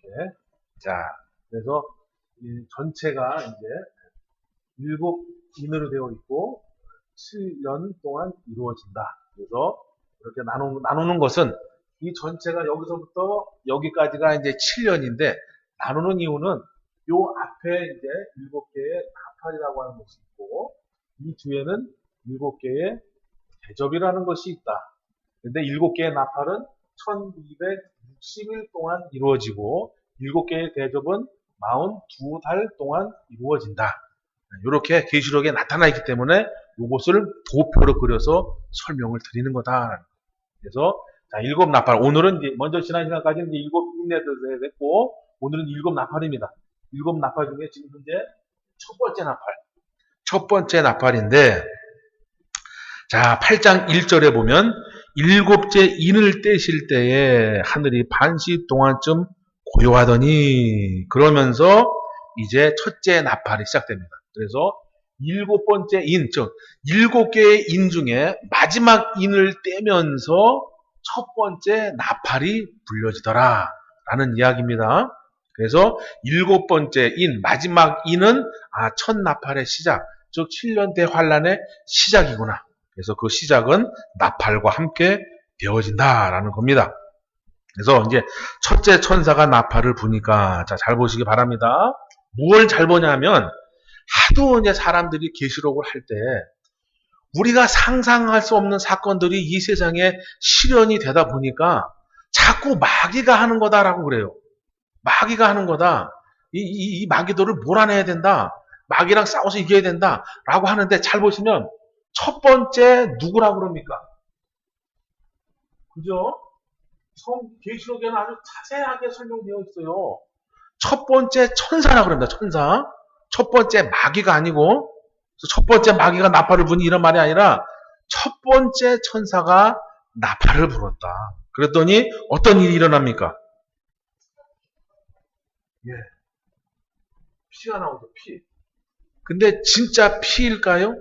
이렇게. 자, 그래서 이 전체가 이제 7인으로 되어 있고 7년 동안 이루어진다. 그래서 이렇게 나누는 것은 이 전체가 여기서부터 여기까지가 이제 7년인데 나누는 이유는 요 앞에 이제 7개의 나팔이라고 하는 것이 있고 이 뒤에는 7개의 대접이라는 것이 있다. 근데 7개의 나팔은 1260일 동안 이루어지고 7개의 대접은 42달 동안 이루어진다. 이렇게 계시록에 나타나 있기 때문에 이것을 도표로 그려서 설명을 드리는 거다. 그래서 자, 7나팔. 오늘은 이제 먼저 지난 시간까지는 이제 7인내도 됐고 오늘은 7나팔입니다. 7나팔 중에 지금 현재 첫 번째 나팔. 첫 번째 나팔인데 자, 8장 1절에 보면 7째 인을 떼실 때에 하늘이 반시 동안쯤 고요하더니 그러면서 이제 첫째 나팔이 시작됩니다. 그래서 7번째 인, 즉 7개의 인 중에 마지막 인을 떼면서 첫 번째 나팔이 불려지더라 라는 이야기입니다. 그래서 7번째 인, 마지막 인은 첫 나팔의 시작, 즉 7년 대환란의 시작이구나. 그래서 그 시작은 나팔과 함께 되어진다라는 겁니다. 그래서 이제 첫째 천사가 나팔을 부니까 자, 잘 보시기 바랍니다. 뭘 잘 보냐면 하도 이제 사람들이 계시록을 할 때 우리가 상상할 수 없는 사건들이 이 세상에 실현이 되다 보니까 자꾸 마귀가 하는 거다라고 그래요. 마귀가 하는 거다. 이 마귀들을 몰아내야 된다. 마귀랑 싸워서 이겨야 된다라고 하는데 잘 보시면 첫 번째 누구라고 그럽니까? 그죠? 계시록에는 아주 자세하게 설명되어 있어요. 첫 번째 천사라고 그럽니다. 천사. 첫 번째 마귀가 아니고 첫 번째 마귀가 나팔을 부니 이런 말이 아니라 첫 번째 천사가 나팔을 불었다. 그랬더니 어떤 일이 일어납니까? 예. 피가 나오죠. 피. 근데 진짜 피일까요?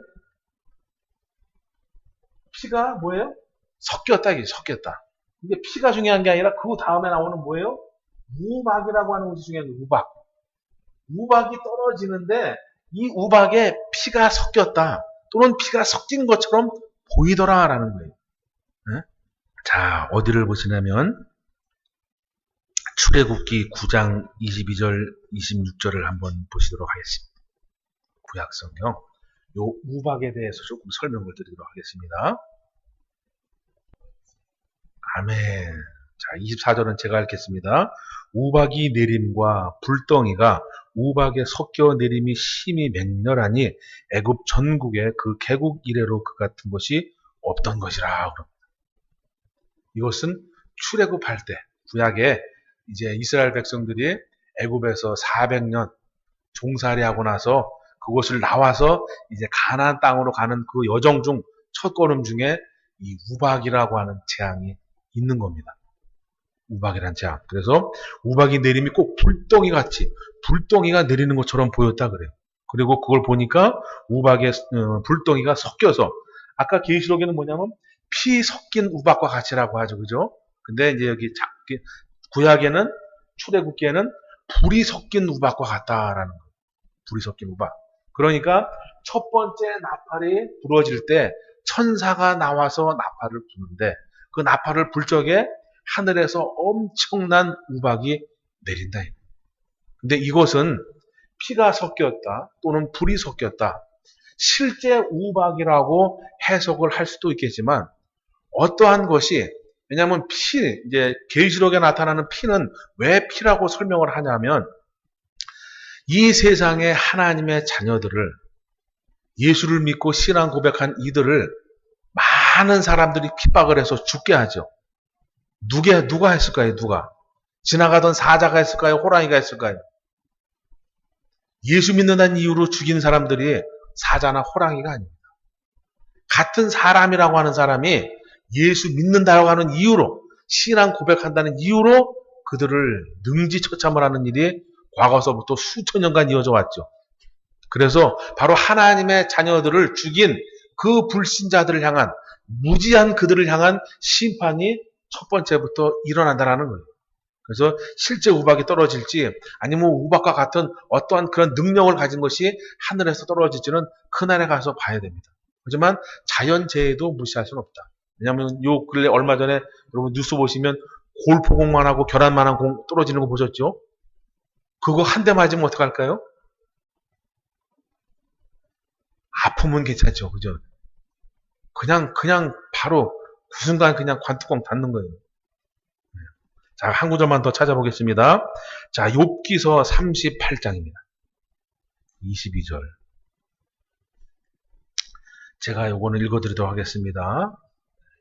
피가 뭐예요? 섞였다. 이게 섞였다. 근데 피가 중요한 게 아니라 그 다음에 나오는 뭐예요? 우박이라고 하는 것이 중요한 거예요. 우박. 우박이 떨어지는데 이 우박에 피가 섞였다. 또는 피가 섞인 것처럼 보이더라라는 거예요. 네? 자, 어디를 보시냐면 출애굽기 9장 22절, 26절을 한번 보시도록 하겠습니다. 구약성경. 요 우박에 대해서 조금 설명을 드리도록 하겠습니다. 아멘. 자, 24절은 제가 읽겠습니다. 우박이 내림과 불덩이가 우박에 섞여 내림이 심히 맹렬하니 애굽 전국에 그 개국 이래로 그 같은 것이 없던 것이라 그럽니다. 이것은 출애굽할 때 구약에 이제 이스라엘 백성들이 애굽에서 400년 종살이하고 나서 그곳을 나와서 이제 가나안 땅으로 가는 그 여정 중 첫 걸음 중에 이 우박이라고 하는 재앙이 있는 겁니다. 우박이란 재앙. 그래서 우박이 내림이 꼭 불덩이 같이 불덩이가 내리는 것처럼 보였다 그래요. 그리고 그걸 보니까 우박에 불덩이가 섞여서 아까 계시록에는 뭐냐면 피 섞인 우박과 같이라고 하죠. 그죠? 근데 이제 여기 구약에는 출애굽기에는 불이 섞인 우박과 같다라는 거예요. 불이 섞인 우박. 그러니까 첫 번째 나팔이 불어질 때 천사가 나와서 나팔을 부는데 그 나팔을 불 적에 하늘에서 엄청난 우박이 내린다. 근데 이것은 피가 섞였다 또는 불이 섞였다. 실제 우박이라고 해석을 할 수도 있겠지만 어떠한 것이 왜냐하면 이제 계시록에 나타나는 피는 왜 피라고 설명을 하냐면 이 세상의 하나님의 자녀들을 예수를 믿고 신앙 고백한 이들을 많은 사람들이 핍박을 해서 죽게 하죠. 누가 했을까요? 누가? 지나가던 사자가 했을까요? 호랑이가 했을까요? 예수 믿는다는 이유로 죽인 사람들이 사자나 호랑이가 아닙니다. 같은 사람이라고 하는 사람이 예수 믿는다고 하는 이유로 신앙 고백한다는 이유로 그들을 능지처참을 하는 일이 과거서부터 수천 년간 이어져 왔죠. 그래서 바로 하나님의 자녀들을 죽인 그 불신자들을 향한 무지한 그들을 향한 심판이 첫 번째부터 일어난다는 거예요. 그래서 실제 우박이 떨어질지 아니면 우박과 같은 어떠한 그런 능력을 가진 것이 하늘에서 떨어질지는 그날에 가서 봐야 됩니다. 하지만 자연재해도 무시할 수는 없다. 왜냐하면 요 근래 얼마 전에 여러분 뉴스 보시면 골프공만 하고 계란만한 공 떨어지는 거 보셨죠? 그거 한 대 맞으면 어떡할까요? 아프면 괜찮죠. 그죠? 그냥 바로 그 순간 그냥 관뚜껑 닫는 거예요. 자, 한 구절만 더 찾아보겠습니다. 자, 욥기서 38장입니다. 22절. 제가 요거는 읽어드리도록 하겠습니다.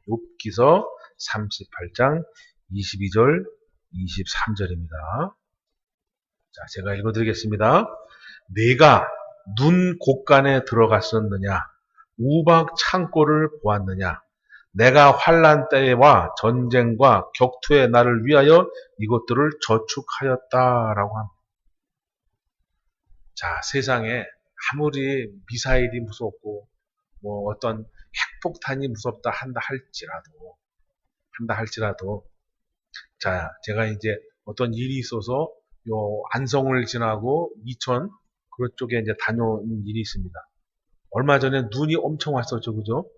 욥기서 38장 22절 23절입니다. 자, 제가 읽어드리겠습니다. 내가 눈 곳간에 들어갔었느냐? 우박 창고를 보았느냐? 내가 환난 때와 전쟁과 격투의 날을 위하여 이것들을 저축하였다라고 합니다. 자, 세상에 아무리 미사일이 무섭고 뭐 어떤 핵폭탄이 무섭다 한다 할지라도 자, 제가 이제 어떤 일이 있어서 요 안성을 지나고 이천 그쪽에 이제 다녀온 일이 있습니다. 얼마 전에 눈이 엄청 왔었죠, 그죠?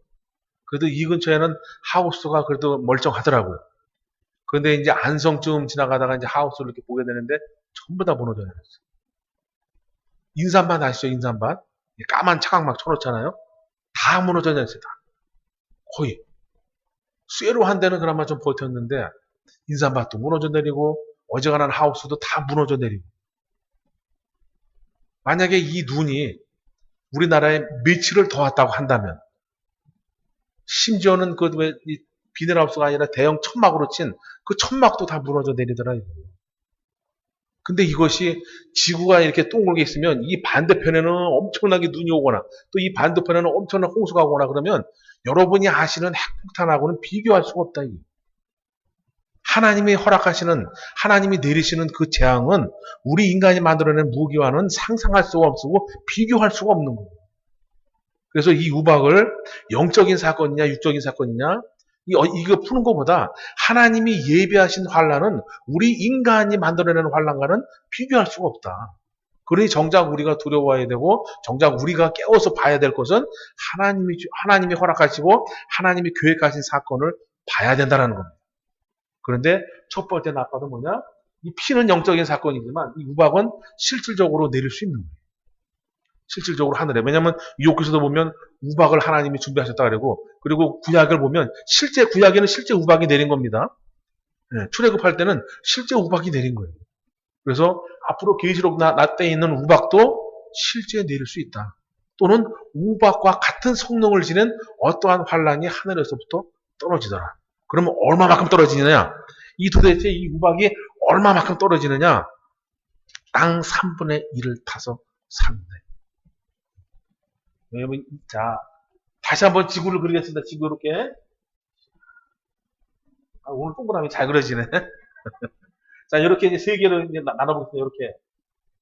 그래도 이 근처에는 하우스가 그래도 멀쩡하더라고요. 그런데 이제 안성쯤 지나가다가 이제 하우스를 이렇게 보게 되는데 전부 다 무너져 내렸어요. 인삼밭 아시죠? 인삼밭? 까만 차각 막 쳐놓잖아요? 다 무너져 내렸어요. 다. 거의. 쇠로 한 대는 그나마 좀 버텼는데 인삼밭도 무너져 내리고 어지간한 하우스도 다 무너져 내리고 만약에 이 눈이 우리나라에 며칠을 더 왔다고 한다면 심지어는 그 왜 비닐하우스가 아니라 대형 천막으로 친 그 천막도 다 무너져 내리더라. 근데 이것이 지구가 이렇게 동글게 있으면 이 반대편에는 엄청나게 눈이 오거나 또 이 반대편에는 엄청난 홍수가 오거나 그러면 여러분이 아시는 핵폭탄하고는 비교할 수가 없다. 하나님이 허락하시는 하나님이 내리시는 그 재앙은 우리 인간이 만들어낸 무기와는 상상할 수가 없고 비교할 수가 없는 거예요. 그래서 이 우박을 영적인 사건이냐 육적인 사건이냐 이거 푸는 것보다 하나님이 예비하신 환란은 우리 인간이 만들어내는 환란과는 비교할 수가 없다. 그러니 정작 우리가 두려워해야 되고 정작 우리가 깨워서 봐야 될 것은 하나님이 허락하시고 하나님이 계획하신 사건을 봐야 된다는 겁니다. 그런데 첫 번째 나빠도 뭐냐? 이 피는 영적인 사건이지만 이 우박은 실질적으로 내릴 수 있는 거예요. 실질적으로 하늘에. 왜냐하면 욥기서도 보면 우박을 하나님이 준비하셨다 그리고 구약을 보면 실제 구약에는 실제 우박이 내린 겁니다. 네, 출애굽할 때는 실제 우박이 내린 거예요. 그래서 앞으로 계시록 나때 있는 우박도 실제 내릴 수 있다. 또는 우박과 같은 성능을 지닌 어떠한 환란이 하늘에서부터 떨어지더라. 그러면 얼마만큼 떨어지느냐? 이 도대체 이 우박이 얼마만큼 떨어지느냐? 땅 3분의 1을 타서 삽니다. 여러분, 자, 다시 한번 지구를 그리겠습니다. 지구 이렇게. 오늘 동그라미 잘 그려지네. 자, 이렇게 이제 세 개로 이제 나눠보겠습니다. 이렇게.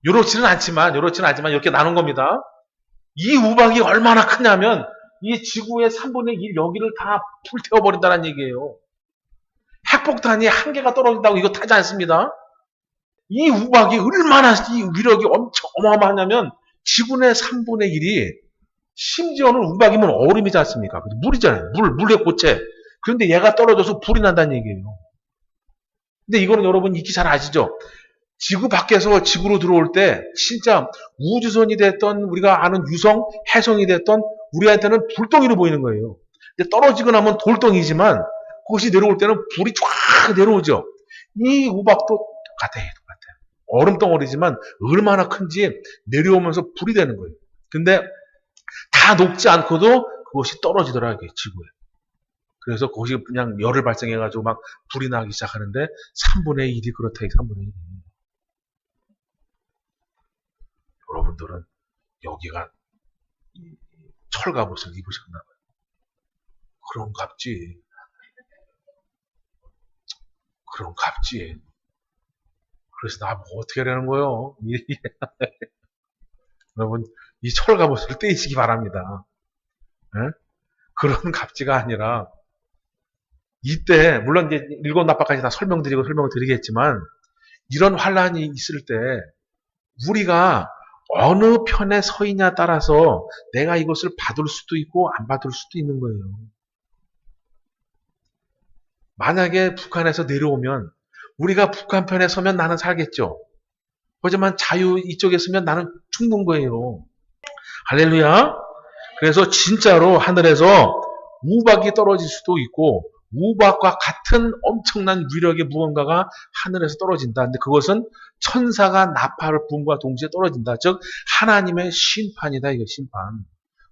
요렇지는 않지만 이렇게 나눈 겁니다. 이 우박이 얼마나 크냐면, 이 지구의 3분의 1 여기를 다 불태워버린다는 얘기예요. 핵폭탄이 한 개가 떨어진다고 이거 타지 않습니다. 이 우박이 얼마나 이 위력이 엄청 어마어마하냐면, 지구의 3분의 1이 심지어는 우박이면 얼음이지 않습니까? 물이잖아요. 물의 고체. 그런데 얘가 떨어져서 불이 난다는 얘기예요. 근데 이거는 여러분 익히 잘 아시죠? 지구 밖에서 지구로 들어올 때 진짜 우주선이 됐던 우리가 아는 유성, 해성이 됐던 우리한테는 불덩이로 보이는 거예요. 근데 떨어지고 나면 돌덩이지만 그것이 내려올 때는 불이 쫙 내려오죠. 이 우박도 똑같아요. 얼음 덩어리지만 얼마나 큰지 내려오면서 불이 되는 거예요. 근데 다 녹지 않고도 그것이 떨어지더라고요, 지구에. 그래서 그것이 그냥 열을 발생해가지고 막 불이 나기 시작하는데 3분의 1이 그렇다, 3분의 1이. 여러분들은 여기가 철갑옷을 입으셨나 봐요. 그런갑지. 그래서 나 뭐 어떻게 하려는 거예요? 여러분, 이 철갑옷을 떼시기 바랍니다. 에? 그런 갑지가 아니라 이때 물론 이제 일곱 나팔까지 다 설명드리고 설명을 드리겠지만 이런 환란이 있을 때 우리가 어느 편에 서 있냐에 따라서 내가 이것을 받을 수도 있고 안 받을 수도 있는 거예요. 만약에 북한에서 내려오면 우리가 북한 편에 서면 나는 살겠죠. 하지만 자유 이쪽에 서면 나는 죽는 거예요. 할렐루야. 그래서 진짜로 하늘에서 우박이 떨어질 수도 있고 우박과 같은 엄청난 위력의 무언가가 하늘에서 떨어진다. 근데 그것은 천사가 나팔을 부음과 동시에 떨어진다. 즉 하나님의 심판이다. 이거 심판.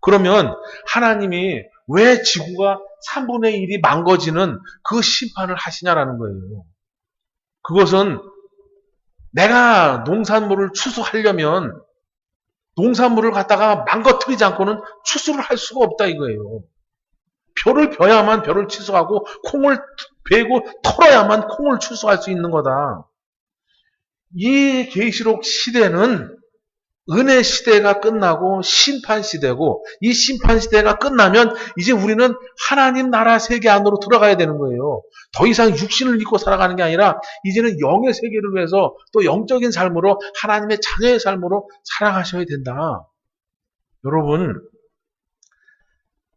그러면 하나님이 왜 지구가 3분의 1이 망가지는 그 심판을 하시냐라는 거예요. 그것은 내가 농산물을 추수하려면 농산물을 갖다가 망가뜨리지 않고는 추수를 할 수가 없다 이거예요. 벼를 벼야만 벼를 추수하고 콩을 베고 털어야만 콩을 추수할 수 있는 거다. 이 계시록 시대는 은혜 시대가 끝나고 심판 시대고 이 심판 시대가 끝나면 이제 우리는 하나님 나라 세계 안으로 들어가야 되는 거예요. 더 이상 육신을 믿고 살아가는 게 아니라 이제는 영의 세계를 위해서 또 영적인 삶으로 하나님의 자녀의 삶으로 살아가셔야 된다. 여러분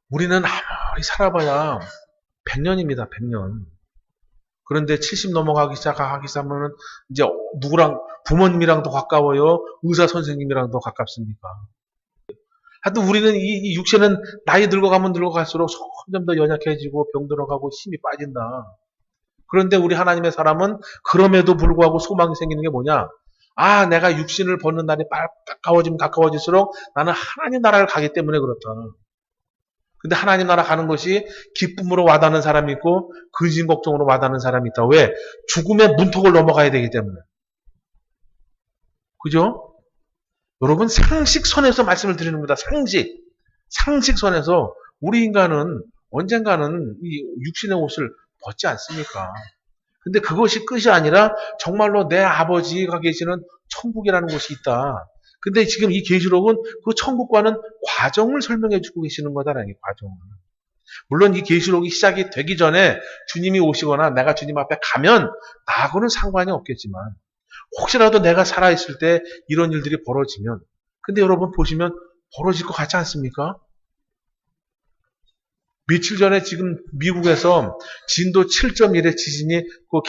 우리는 아무리 살아봐야 100년입니다. 100년. 그런데 70 넘어가기 시작하면은 이제 누구랑 부모님이랑도 가까워요. 의사 선생님이랑도 가깝습니까? 하여튼 우리는 이 육체는 나이 늙어가면 늙어갈수록 점점 더 연약해지고 병들어가고 힘이 빠진다. 그런데 우리 하나님의 사람은 그럼에도 불구하고 소망이 생기는 게 뭐냐? 아, 내가 육신을 벗는 날이 가까워지면 가까워질수록 나는 하나님 나라를 가기 때문에 그렇다. 근데 하나님 나라 가는 것이 기쁨으로 와닿는 사람이 있고 근심 걱정으로 와닿는 사람이 있다. 왜? 죽음의 문턱을 넘어가야 되기 때문에. 그죠? 여러분 상식선에서 말씀을 드리는 겁니다. 상식선에서 우리 인간은 언젠가는 이 육신의 옷을 벗지 않습니까? 근데 그것이 끝이 아니라 정말로 내 아버지가 계시는 천국이라는 곳이 있다. 근데 지금 이 계시록은 그 천국과는 과정을 설명해 주고 계시는 거다라는 게 과정을. 물론 이 계시록이 시작이 되기 전에 주님이 오시거나 내가 주님 앞에 가면 나하고는 상관이 없겠지만 혹시라도 내가 살아있을 때 이런 일들이 벌어지면 근데 여러분 보시면 벌어질 것 같지 않습니까? 며칠 전에 지금 미국에서 진도 7.1의 지진이 그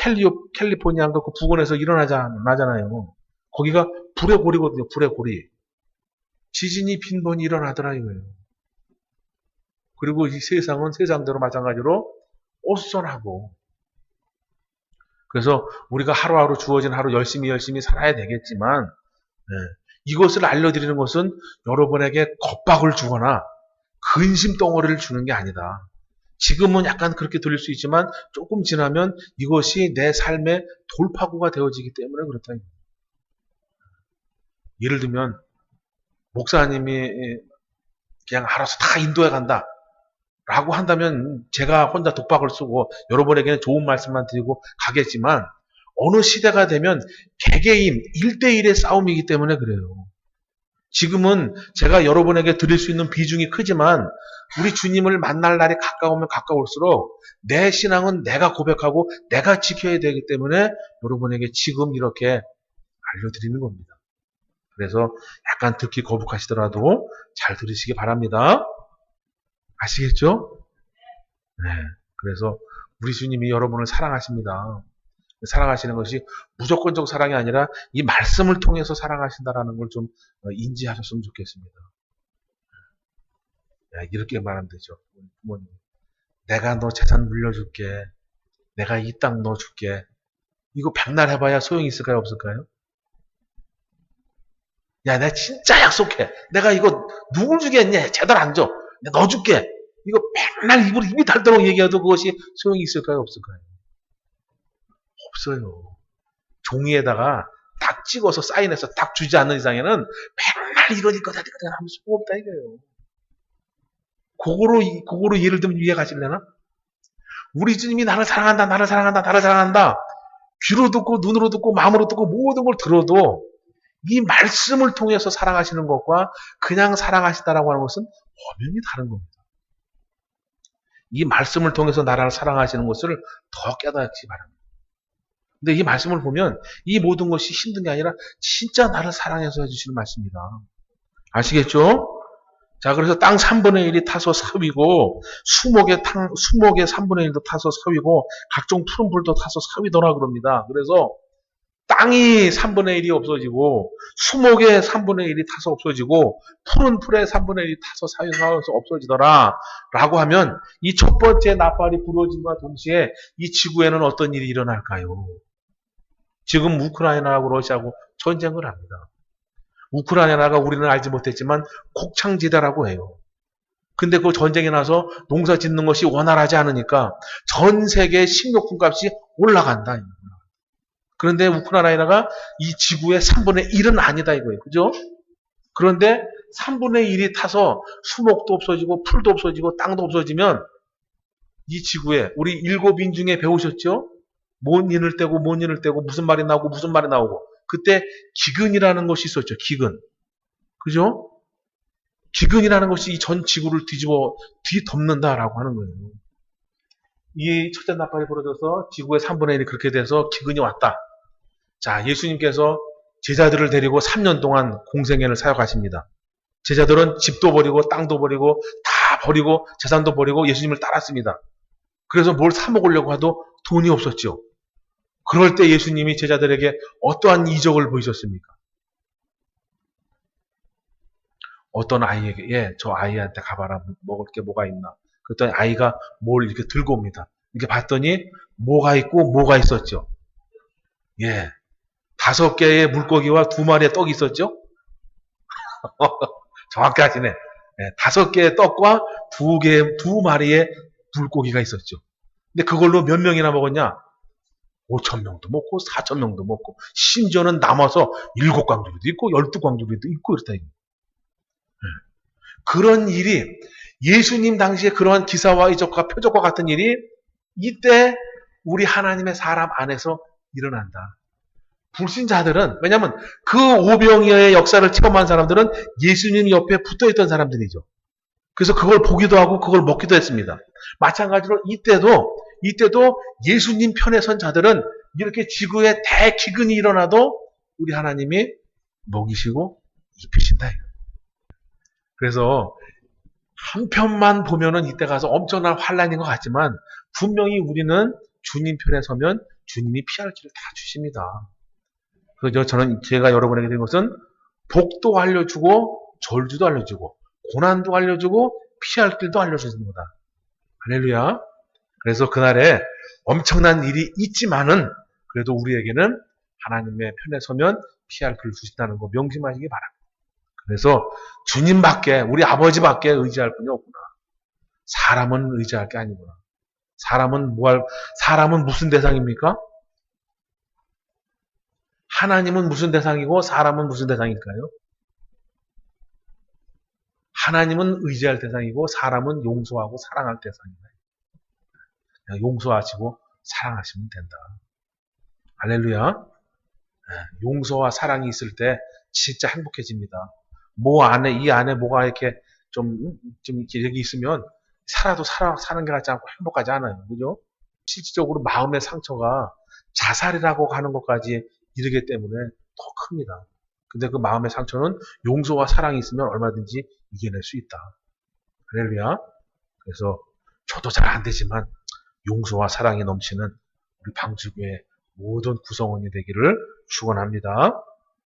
캘리포니아인가 그 부근에서 일어나잖아요. 거기가 불의 고리거든요. 불의 고리. 지진이 빈번히 일어나더라 이거예요. 그리고 이 세상은 세상대로 마찬가지로 어수선하고 그래서 우리가 하루하루 주어진 하루 열심히 살아야 되겠지만 이것을 알려드리는 것은 여러분에게 겁박을 주거나 근심 덩어리를 주는 게 아니다. 지금은 약간 그렇게 들릴 수 있지만 조금 지나면 이것이 내 삶의 돌파구가 되어지기 때문에 그렇다. 예를 들면 목사님이 그냥 알아서 다 인도해 간다 라고 한다면 제가 혼자 독박을 쓰고 여러분에게는 좋은 말씀만 드리고 가겠지만 어느 시대가 되면 개개인 1대1의 싸움이기 때문에 그래요. 지금은 제가 여러분에게 드릴 수 있는 비중이 크지만 우리 주님을 만날 날이 가까우면 가까울수록 내 신앙은 내가 고백하고 내가 지켜야 되기 때문에 여러분에게 지금 이렇게 알려드리는 겁니다. 그래서 약간 듣기 거북하시더라도 잘 들으시기 바랍니다. 아시겠죠? 네. 그래서 우리 주님이 여러분을 사랑하십니다. 사랑하시는 것이 무조건적 사랑이 아니라 이 말씀을 통해서 사랑하신다라는 걸 좀 인지하셨으면 좋겠습니다. 이렇게 말하면 되죠. 부모님. 내가 너 재산 물려줄게. 내가 이 땅 넣어줄게. 이거 백날 해봐야 소용이 있을까요? 없을까요? 야, 내가 진짜 약속해. 내가 이거 누굴 주겠냐? 제대로 안 줘. 내가 너 줄게. 이거 맨날 입이 닳도록 얘기해도 그것이 소용이 있을까요? 없을까요? 없어요. 종이에다가 딱 찍어서 사인해서 딱 주지 않는 이상에는 맨날 이거니까 하면 소용없다 이거예요. 그거로 예를 들면 이해 가실래나? 우리 주님이 나를 사랑한다. 귀로 듣고 눈으로 듣고 마음으로 듣고 모든 걸 들어도 이 말씀을 통해서 사랑하시는 것과 그냥 사랑하시다라고 하는 것은 엄연히 다른 겁니다. 이 말씀을 통해서 나를 사랑하시는 것을 더 깨닫기 바랍니다. 근데 이 말씀을 보면 이 모든 것이 힘든 게 아니라 진짜 나를 사랑해서 해주시는 말씀입니다. 아시겠죠? 자, 그래서 땅 3분의 1이 타서 서위고, 수목의 3분의 1도 타서 서위고, 각종 푸른 불도 타서 서위더라 그럽니다. 그래서 땅이 3분의 1이 없어지고, 수목의 3분의 1이 타서 없어지고, 푸른 풀의 3분의 1이 타서 사유사에서 없어지더라. 라고 하면, 이 첫 번째 나팔이 부러짐과 동시에 이 지구에는 어떤 일이 일어날까요? 지금 우크라이나하고 러시아하고 전쟁을 합니다. 우크라이나가 우리는 알지 못했지만 곡창지대라고 해요. 근데 그 전쟁이 나서 농사 짓는 것이 원활하지 않으니까 전 세계 식료품 값이 올라간다. 그런데 우크라이나가 이 지구의 3분의 1은 아니다 이거예요. 그죠? 그런데 3분의 1이 타서 수목도 없어지고 풀도 없어지고 땅도 없어지면 이 지구에 우리 일곱인 중에 배우셨죠? 뭔 인을 떼고 뭔 인을 떼고 무슨 말이 나오고 무슨 말이 나오고 그때 기근이라는 것이 있었죠. 기근. 그죠? 기근이라는 것이 이 전 지구를 뒤덮는다라고 하는 거예요. 이 첫째 나팔이 벌어져서 지구의 3분의 1이 그렇게 돼서 기근이 왔다. 자, 예수님께서 제자들을 데리고 3년 동안 공생애를 사역하십니다. 제자들은 집도 버리고 땅도 버리고 다 버리고 재산도 버리고 예수님을 따랐습니다. 그래서 뭘 사 먹으려고 해도 돈이 없었죠. 그럴 때 예수님이 제자들에게 어떠한 이적을 보이셨습니까? 어떤 아이에게, 저 아이한테 가봐라. 먹을 게 뭐가 있나. 그랬더니 아이가 뭘 이렇게 들고 옵니다. 이렇게 봤더니 뭐가 있고 뭐가 있었죠. 5개의 물고기와 2마리의 떡이 있었죠. 정확히 하시네. 5개의 떡과 2마리의 물고기가 있었죠. 근데 그걸로 몇 명이나 먹었냐? 5,000명도 먹고 4,000명도 먹고 심지어는 남아서 7광주리도 있고 12광주리도 있고 그렇다. 그런 일이 예수님 당시에 그러한 기사와 이적과 표적과 같은 일이 이때 우리 하나님의 사람 안에서 일어난다. 불신자들은 왜냐하면 그 오병이어의 역사를 체험한 사람들은 예수님 옆에 붙어있던 사람들이죠. 그래서 그걸 보기도 하고 그걸 먹기도 했습니다. 마찬가지로 이때도 예수님 편에 선 자들은 이렇게 지구에 대기근이 일어나도 우리 하나님이 먹이시고 입히신다. 그래서 한편만 보면은 이때 가서 엄청난 환란인 것 같지만 분명히 우리는 주님 편에 서면 주님이 피할 길을 다 주십니다. 그래서 제가 여러분에게 드린 것은 복도 알려주고 절주도 알려주고 고난도 알려주고 피할 길도 알려주는 거다. 할렐루야. 그래서 그날에 엄청난 일이 있지만은 그래도 우리에게는 하나님의 편에 서면 피할 길을 주신다는 거 명심하시기 바랍니다. 그래서 주님밖에 우리 아버지밖에 의지할 분이 없구나. 사람은 의지할 게 아니구나. 사람은 무슨 대상입니까? 하나님은 무슨 대상이고 사람은 무슨 대상일까요? 하나님은 의지할 대상이고 사람은 용서하고 사랑할 대상이다. 그냥 용서하시고 사랑하시면 된다. 할렐루야. 용서와 사랑이 있을 때 진짜 행복해집니다. 이 안에 뭐가 이렇게 이렇게 여기 있으면 살아도 사는 게 같지 않고 행복하지 않아요. 그죠? 실질적으로 마음의 상처가 자살이라고 하는 것까지 이르기 때문에 더 큽니다. 근데 그 마음의 상처는 용서와 사랑이 있으면 얼마든지 이겨낼 수 있다. 할렐루야. 그래서 저도 잘 안 되지만 용서와 사랑이 넘치는 우리 방주교의 모든 구성원이 되기를 축원합니다.